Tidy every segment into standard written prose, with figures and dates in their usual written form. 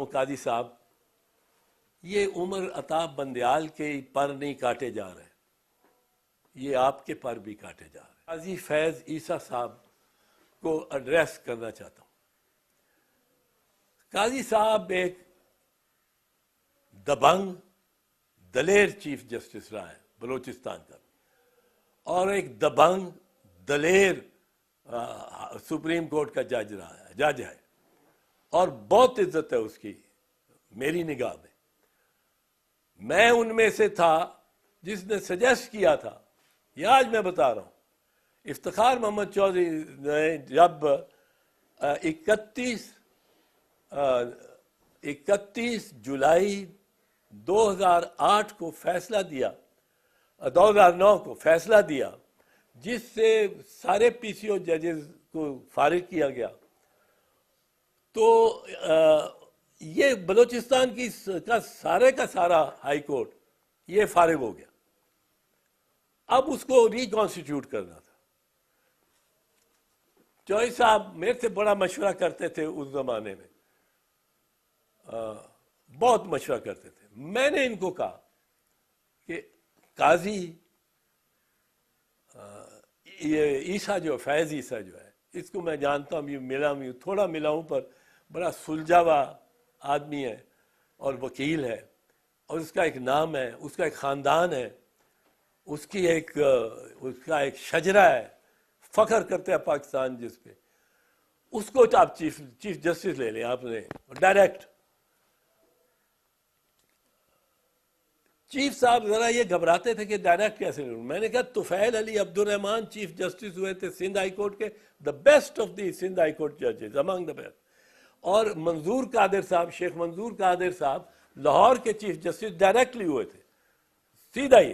काजी साहब, ये उमर अताब बंदयाल के पर नहीं काटे जा रहे, ये आपके पर भी काटे जा रहे। काजी फैज ईसा साहब को एड्रेस करना चाहता हूँ। काजी साहब एक दबंग दलेर चीफ जस्टिस रहा है बलूचिस्तान का, और एक दबंग दलेर सुप्रीम कोर्ट का जज है, और बहुत इज्जत है उसकी मेरी निगाह में। मैं उनमें से था जिसने सजेस्ट किया था, ये आज मैं बता रहा हूँ, इफ्तिखार मोहम्मद चौधरी ने जब 31 जुलाई 2008 को फैसला दिया, 2009 को फैसला दिया, जिससे सारे पीसीओ जजेस को फारिग किया गया, तो ये बलूचिस्तान की का सारा हाई कोर्ट ये फारिग हो गया। अब उसको रिकॉन्स्टिट्यूट करना था। चौधरी साहब मेरे से बड़ा मशवरा करते थे उस जमाने में, बहुत मशवरा करते थे। मैंने इनको कहा कि काजी ये ईसा जो फैज ईसा जो है, इसको मैं जानता हूँ, मिला हूँ, थोड़ा मिला हूँ, पर बड़ा सुलझा हुआ आदमी है और वकील है, और उसका एक नाम है, उसका एक ख़ानदान है, उसका एक शजरा है, फ़ख्र करते हैं पाकिस्तान जिस पे, उसको तो आप चीफ जस्टिस ले लें आपने डायरेक्ट। चीफ साहब ज़रा ये घबराते थे कि डायरेक्ट कैसे लूँ। मैंने कहा तुफैल अली अब्दुर्रहमान चीफ जस्टिस हुए थे सिंध हाई कोर्ट के, the best of the Sindh high court जजेस, अमंग द बेस्ट। और मंजूर कादिर साहब, शेख मंजूर कादिर साहब लाहौर के चीफ जस्टिस डायरेक्टली हुए थे, सीधा ही।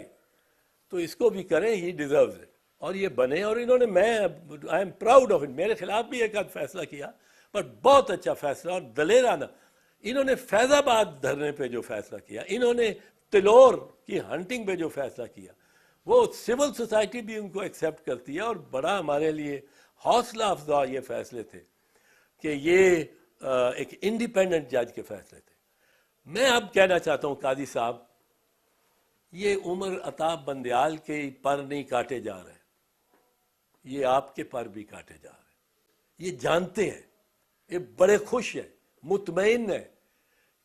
तो इसको भी करें, ही डिजर्व्स इट, और ये बने। और इन्होंने, मैं I am proud of it, मेरे खिलाफ भी एक आध फैसला किया, पर बहुत अच्छा फैसला और दलेराना। इन्होंने फैजाबाद धरने पे जो फैसला किया, इन्होंने तिलोर की हंटिंग पे जो फैसला किया, वो सिविल सोसाइटी भी उनको एक्सेप्ट करती है, और बड़ा हमारे लिए हौसला अफजा ये फैसले थे कि ये एक इंडिपेंडेंट जज के फैसले थे। मैं अब कहना चाहता हूँ काजी साहब, ये उमर अताब बंदयाल के पर नहीं काटे जा रहे, ये आपके पर भी काटे जा रहे। ये जानते हैं, ये बड़े खुश हैं, मुतमईन है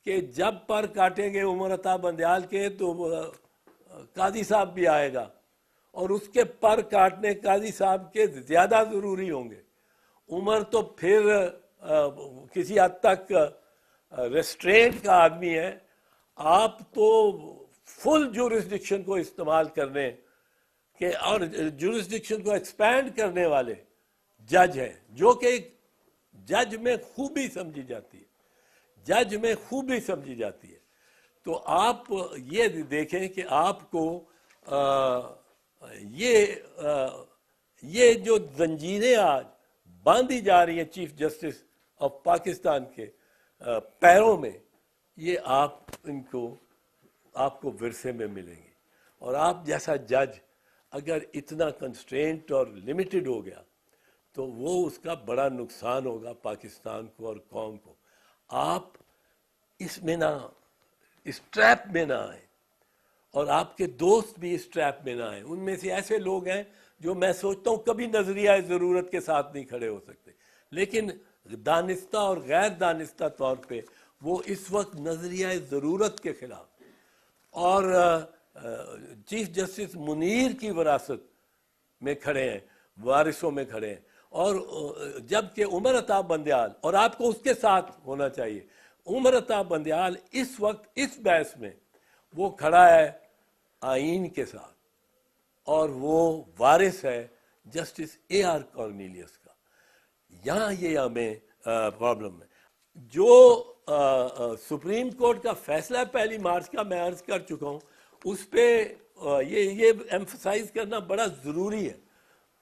कि जब पर काटेंगे उमर अताब बंदयाल के तो काजी साहब भी आएगा, और उसके पर काटने काजी साहब के ज़्यादा ज़रूरी होंगे। उमर तो फिर किसी हद तक रेस्ट्रेंट का आदमी है, आप तो फुल जुरिस्डिक्शन को इस्तेमाल करने के और जुरिस्डिक्शन को एक्सपैंड करने वाले जज हैं, जो कि जज में खूबी समझी जाती है, जज में खूबी समझी जाती है। तो आप ये देखें कि आपको ये जो जंजीरें आज बांधी जा रही हैं चीफ जस्टिस ऑफ पाकिस्तान के पैरों में, ये आपको विरसे में मिलेंगी। और आप जैसा जज अगर इतना कंस्ट्रेंट और लिमिटेड हो गया, तो वो उसका बड़ा नुकसान होगा पाकिस्तान को और कौम को। आप इसमें ना, इस ट्रैप में ना आए, और आपके दोस्त भी इस ट्रैप में ना आए। उनमें से ऐसे लोग हैं जो मैं सोचता हूँ कभी नजरिया ज़रूरत के साथ नहीं खड़े हो सकते, लेकिन दानिस्ता और गैर दानिस्ता तौर पे वो इस वक्त नजरिया ज़रूरत के खिलाफ और चीफ जस्टिस मुनीर की विरासत में खड़े हैं, वारिसों में खड़े हैं। और जबकि उमर अताब बंदयाल, और आपको उसके साथ होना चाहिए, उमर अताब बंदयाल इस वक्त इस बहस में वो खड़ा है आईन के साथ, और वो वारिस है जस्टिस AR कॉर्नेलियस का। यहाँ ये हमें प्रॉब्लम है। जो सुप्रीम कोर्ट का फैसला 1 मार्च का मैं अर्ज कर चुका हूँ, उस पर ये एम्फसाइज करना बड़ा ज़रूरी है।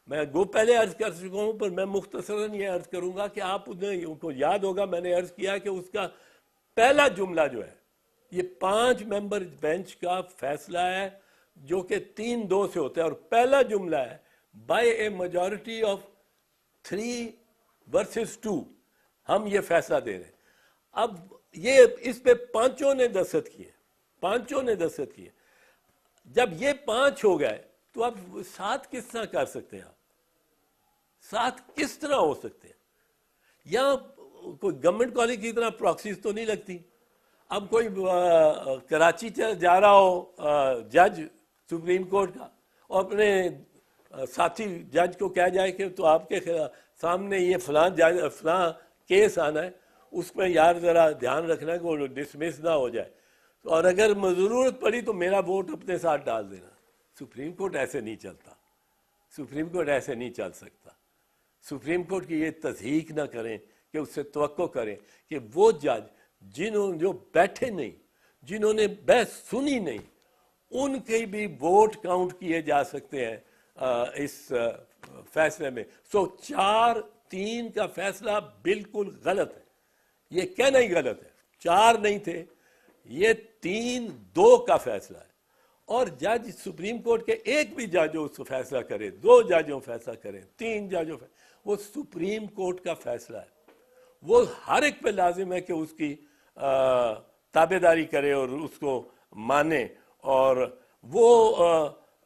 मैं पहले अर्ज कर चुका हूँ, पर मैं मुख्तसरन ये अर्ज करूँगा कि आप उनको याद होगा, मैंने अर्ज किया कि उसका पहला जुमला जो है, ये 5 मेंबर बेंच का फैसला है जो कि 3-2 से होता है, और पहला जुमला है by a majority of 3 versus 2 हम ये फैसला दे रहे हैं। अब ये इस पे पांचों ने दस्तखत किए, पांचों ने दस्तखत किए। जब ये 5 हो गए तो आप 7 किस तरह कर सकते हैं? आप 7 किस तरह हो सकते हैं? या कोई गवर्नमेंट कॉलेज की तरह प्रॉक्सीज तो नहीं लगती। अब कोई कराची जा रहा हो जज सुप्रीम कोर्ट का और अपने साथी जज को कह जाए कि तो आपके सामने ये फलां केस आना है, उसमें यार ज़रा ध्यान रखना कि वो डिसमिस ना हो जाए, तो और अगर ज़रूरत पड़ी तो मेरा वोट अपने साथ डाल देना। सुप्रीम कोर्ट ऐसे नहीं चलता, सुप्रीम कोर्ट ऐसे नहीं चल सकता। सुप्रीम कोर्ट की ये तस्दीक ना करें कि उससे तवक्को करें कि वो जज जिन्होंने जो बैठे नहीं, जिन्होंने बहस सुनी नहीं, उनके भी वोट काउंट किए जा सकते हैं इस फैसले में। सो 4-3 का फैसला बिल्कुल गलत है, ये कहना ही गलत है। 4 नहीं थे, ये 3-2 का फैसला है। और जज सुप्रीम कोर्ट के एक भी जज उसको फैसला करे, 2 जजों फैसला करें, 3 जजों, वो सुप्रीम कोर्ट का फैसला है। वो हर एक पे लाजिम है कि उसकी ताबेदारी करे और उसको माने। और वो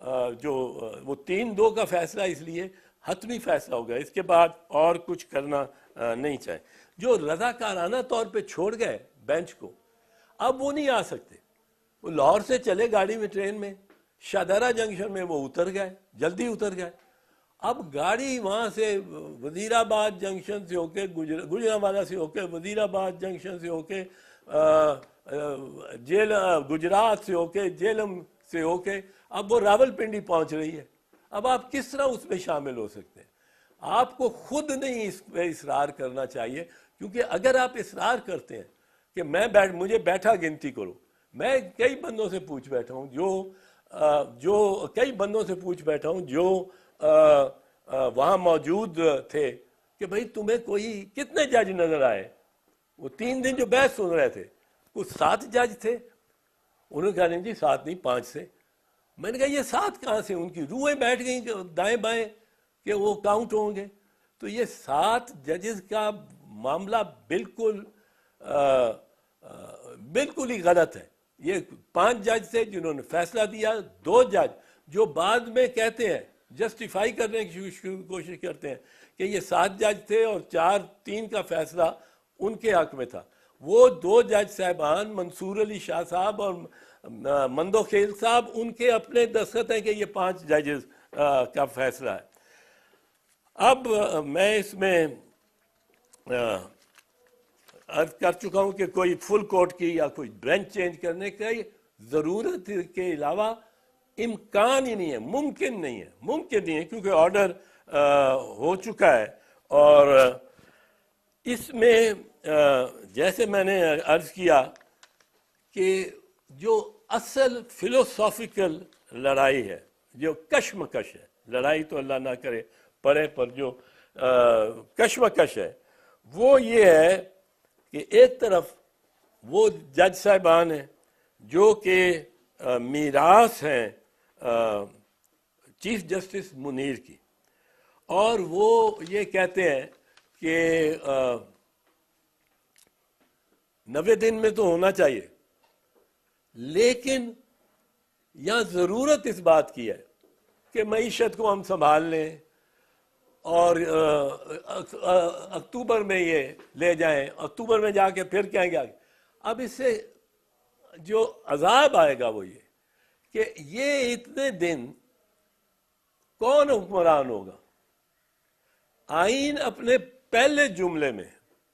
वो 3-2 का फैसला इसलिए हतमी फैसला हो गया, इसके बाद और कुछ करना नहीं चाहिए। जो रजाकाराना तौर पे छोड़ गए बेंच को, अब वो नहीं आ सकते। वो लाहौर से चले गाड़ी में, ट्रेन में, शाहदरा जंक्शन में वो उतर गए, जल्दी उतर गए। अब गाड़ी वहाँ से वजीराबाद जंक्शन से होके गुजरांवाला से होके वजीराबाद जंक्शन से होके गुजरात से होके जेलम से होके अब वो रावलपिंडी पहुँच रही है। अब आप किस तरह उसमें शामिल हो सकते हैं? आपको खुद नहीं इस पर इसरार करना चाहिए, क्योंकि अगर आप इसरार करते हैं कि मुझे बैठा गिनती करो, मैं कई बंदों से पूछ बैठा हूँ जो कई बंदों से पूछ बैठा हूँ जो वहाँ मौजूद थे कि भाई तुम्हें कोई कितने जज नजर आए? वो 3 दिन जो बहस सुन रहे थे, कुछ 7 जज थे। उन्होंने कहा नहीं जी 7 नहीं 5 थे। मैंने कहा ये 7 कहाँ से? उनकी रूहें बैठ गई दाएं बाएं कि वो काउंट होंगे। तो ये 7 जजेस का मामला बिल्कुल बिल्कुल ही गलत है। ये 5 जज थे जिन्होंने फैसला दिया, 2 जज जो बाद में कहते हैं, जस्टिफाई करने की कोशिश करते हैं कि ये 7 जज थे और 4-3 का फैसला उनके हक में था। वो 2 जज साहबान मंसूर अली शाह साहब और मंदो खेल साहब, उनके अपने दस्तखत हैं कि ये 5 जजेस का फैसला है। अब मैं इसमें अर्ज कर चुका हूं कि कोई फुल कोर्ट की या कोई बेंच चेंज करने की ज़रूरत के अलावा इम्कान ही नहीं है, मुमकिन नहीं है, क्योंकि ऑर्डर हो चुका है। और इसमें जैसे मैंने अर्ज किया कि जो असल फिलोसॉफिकल लड़ाई है, जो कश्मकश है, लड़ाई तो अल्लाह ना करे पड़े, पर जो कश्मकश है वो ये है कि एक तरफ वो जज साहिबान हैं जो कि मीरास हैं चीफ जस्टिस मुनीर की, और वो ये कहते हैं कि 90 दिन में तो होना चाहिए, लेकिन यहाँ ज़रूरत इस बात की है कि मईशत को हम संभाल लें और अक्टूबर में ये ले जाएं, अक्टूबर में जाके फिर कहेंगे आगे। अब इससे जो अजाब आएगा वो ये कि ये इतने दिन कौन हुक्मरान होगा? आइन अपने पहले जुमले में,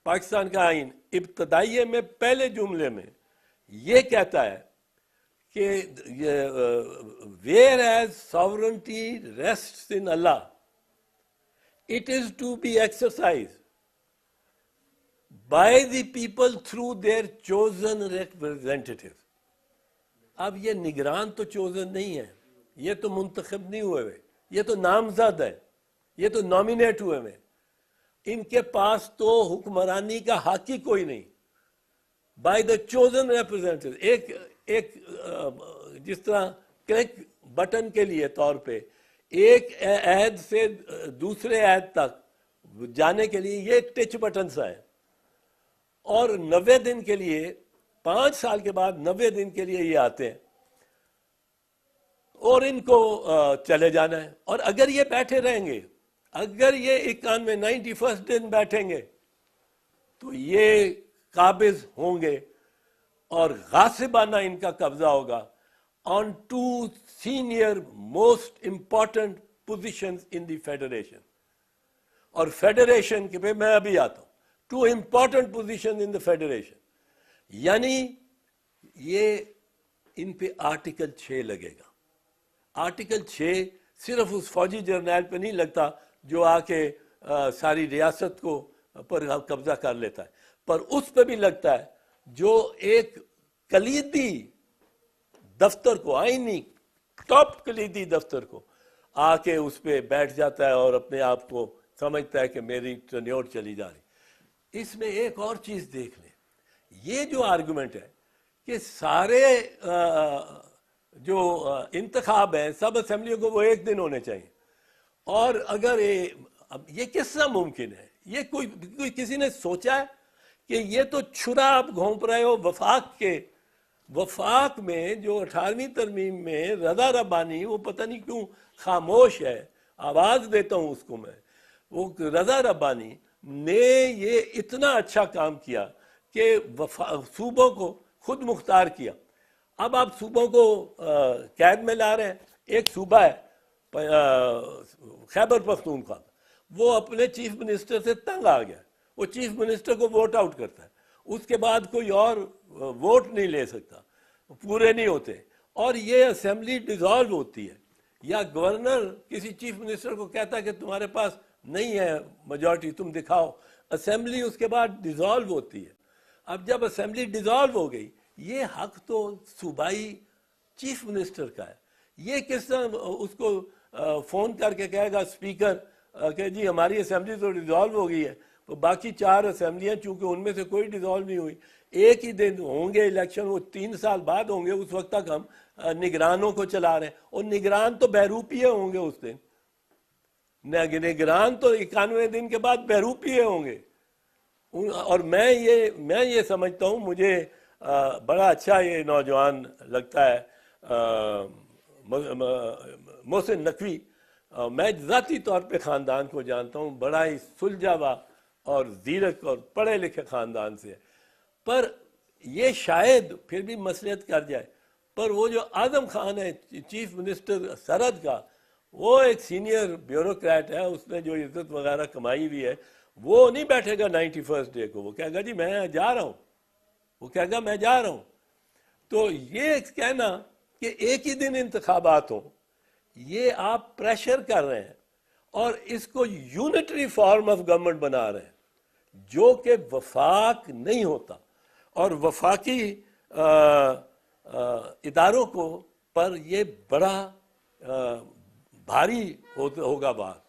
पाकिस्तान का आइन इब्तदाइये में पहले जुमले में ये कहता है कि whereas sovereignty rests in Allah, it is to be exercised by the people through their chosen representatives. अब ये निगरान तो chosen नहीं है, ये तो मुंतखब नहीं हुए हुए, ये तो नामजद है, ये तो नॉमिनेट हुए हुए। इनके पास तो हुक्मरानी का हक ही कोई नहीं। बाय द चोजन representatives, एक जिस तरह क्लिक बटन के लिए तौर पे एक ऐद से दूसरे ऐद तक जाने के लिए ये एक टच बटन सा है, और 90 दिन के लिए, 5 साल के बाद 90 दिन के लिए ये आते हैं और इनको चले जाना है। और अगर ये बैठे रहेंगे, अगर ये 91 दिन बैठेंगे तो ये काबिज होंगे और गासिबाना इनका कब्जा होगा on 2 senior most important positions in the federation. और फेडरेशन के पे मैं अभी आता हूं, 2 important position in the federation, यानी ये इन पे आर्टिकल 6 लगेगा। आर्टिकल 6 सिर्फ उस फौजी जर्नैल पे नहीं लगता जो आके सारी रियासत को पर कब्जा कर लेता है, पर उस पे भी लगता है जो एक कलीदी दफ्तर को, आईनी टॉप कलीदी दफ्तर को आके उस पे बैठ जाता है और अपने आप को समझता है कि मेरी टर्न्योर चली जा रही। इसमें एक और चीज देख लें, ये जो आर्गुमेंट है कि सारे जो इंतखाब हैं सब असेंबलियों को वो एक दिन होने चाहिए, और अगर ये किस तरह मुमकिन है? ये कोई किसी ने सोचा है कि ये तो छुरा आप घोंप रहे हो वफाक के। वफाक में जो 18वीं तरमीम में रजा रब्बानी, वो पता नहीं क्यों खामोश है, आवाज देता हूं उसको मैं, वो रजा रब्बानी ने ये इतना अच्छा काम किया कि सूबों को खुद मुख्तार किया। अब आप सूबों को कैद में ला रहे हैं। एक सूबा है खैबर पख्तूनख्वा, वो अपने चीफ मिनिस्टर से तंग आ गया, वो चीफ मिनिस्टर को वोट आउट करता है, उसके बाद कोई और वोट नहीं ले सकता, पूरे नहीं होते, और ये असेंबली डिसॉल्व होती है। या गवर्नर किसी चीफ मिनिस्टर को कहता है कि तुम्हारे पास नहीं है मेजॉरिटी, तुम दिखाओ, असेंबली उसके बाद डिसॉल्व होती है। अब जब असेंबली डिसॉल्व हो गई, ये हक तो सूबाई चीफ मिनिस्टर का है। ये किस तरह उसको फोन करके कहेगा स्पीकर कि जी हमारी असेंबली तो डिसॉल्व हो गई है, तो बाकी 4 असेंबलियां चूंकि उनमें से कोई डिसॉल्व नहीं हुई, एक ही दिन होंगे इलेक्शन, वो 3 साल बाद होंगे, उस वक्त तक हम निगरानों को चला रहे हैं, और निगरान तो बहरूपिये होंगे उस दिन, निगरान तो 91 दिन के बाद बहरूपिये होंगे। और मैं ये समझता हूँ, मुझे बड़ा अच्छा ये नौजवान लगता है मोहसिन नकवी। मैं ज़ाती तौर पे ख़ानदान को जानता हूँ, बड़ा ही सुलझा हुआ और ज़ीरक और पढ़े लिखे ख़ानदान से, पर ये शायद फिर भी मसलियत कर जाए। पर वो जो आज़म खान है चीफ मिनिस्टर सरहद का, वो एक सीनियर ब्यूरोक्रेट है, उसने जो इज्जत वगैरह कमाई हुई है, वो नहीं बैठेगा 91st डे को, वो कहेगा जी मैं जा रहा हूँ, वो कहेगा मैं जा रहा हूँ। तो ये कहना कि एक ही दिन इंतखाबात हो, ये आप प्रेशर कर रहे हैं और इसको यूनिटरी फॉर्म ऑफ गवर्नमेंट बना रहे हैं, जो कि वफाक नहीं होता, और वफाकी इदारों को पर ये बड़ा भारी होगा बात।